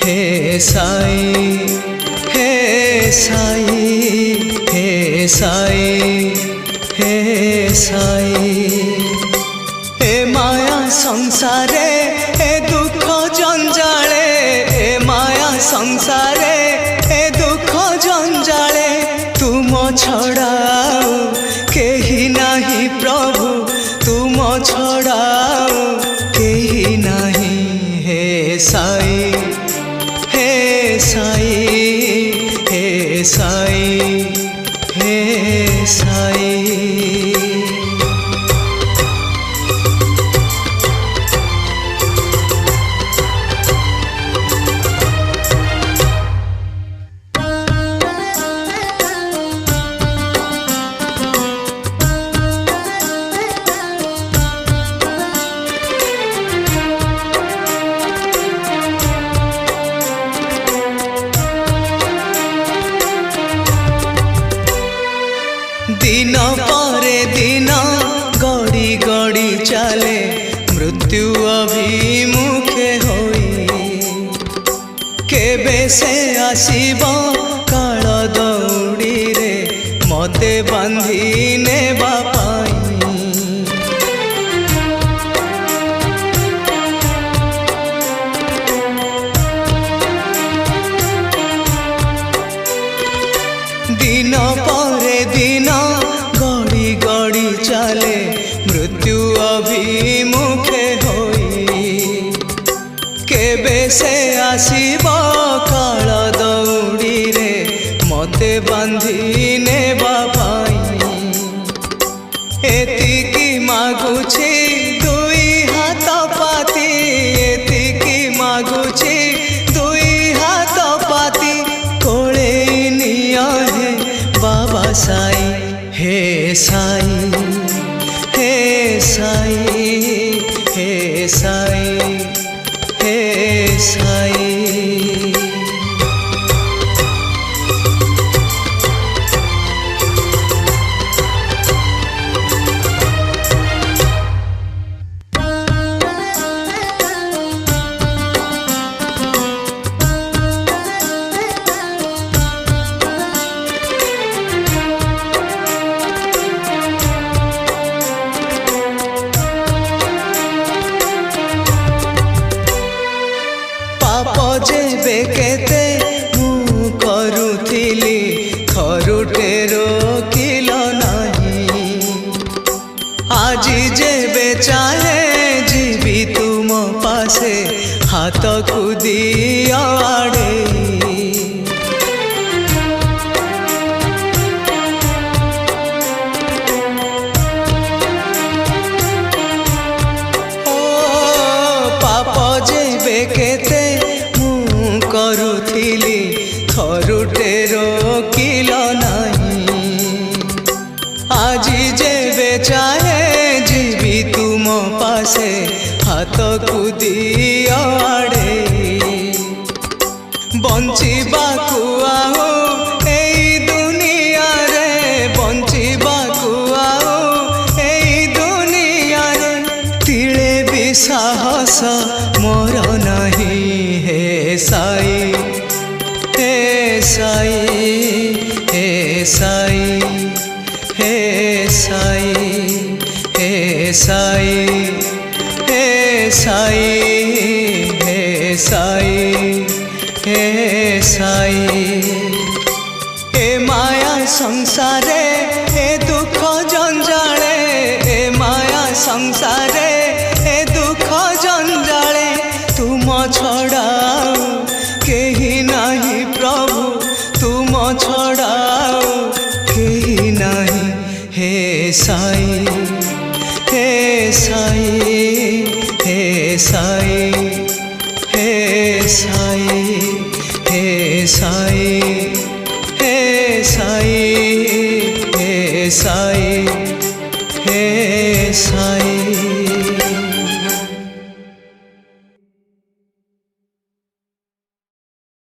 हे साई हे साई हे साई हे साई हे माया संसारे हे दुख जंजाले हे माया संसारे हे दुख जंजाले तुम छड़ाओ केही नाही प्रभु तुम छड़ाओ केही नाही हे साई हे साई हे साई हे साई। दिन परे दिन गड़ी गड़ी चले मृत्यु अभिमुखे होई केबे से आसीब काल दौड़ी रे मते बांधी नेबा पाई दिन परे दिन गड़ी गड़ी चले मृत्यु अभिमुखे होई केबे से आसीब काल दौड़ी रे मते बांधी नेबा पाई एतिकी मागुछि दुई हाथ पाती एतिकी मागुछि दुई हाथ पाती कोले निया हे बाबा साई हे साई हे साई हे साई हे साई। जेबे केते मु करुथिली थरुटे रोकिल नाही आजी जेबे चाहे जीवी तुम पासे हाथ को दिया आड़े केते करुथिली थरुटे रोकिल नाही आजी जेबे चाहे जीवी तुम पासे हाथ को दिया आड़े बंचिबाकु आओ एई दुनिया रे बंचिबाकु आओ एई दुनिया रे तिले भी साहस मोर नहीं हे साई हे साई हे साई हे साई हे साई हे साई हे साई हे साई हे माया संसारे हे दुख जंजाले हे माया संसारे हे दुख जंजाले तुम छड़ाओ केही नाही प्रभु तुम छड़ाओ केही नाही हे साई हे साई हे साई हे साई हे साई हे साई हे साई हे साई।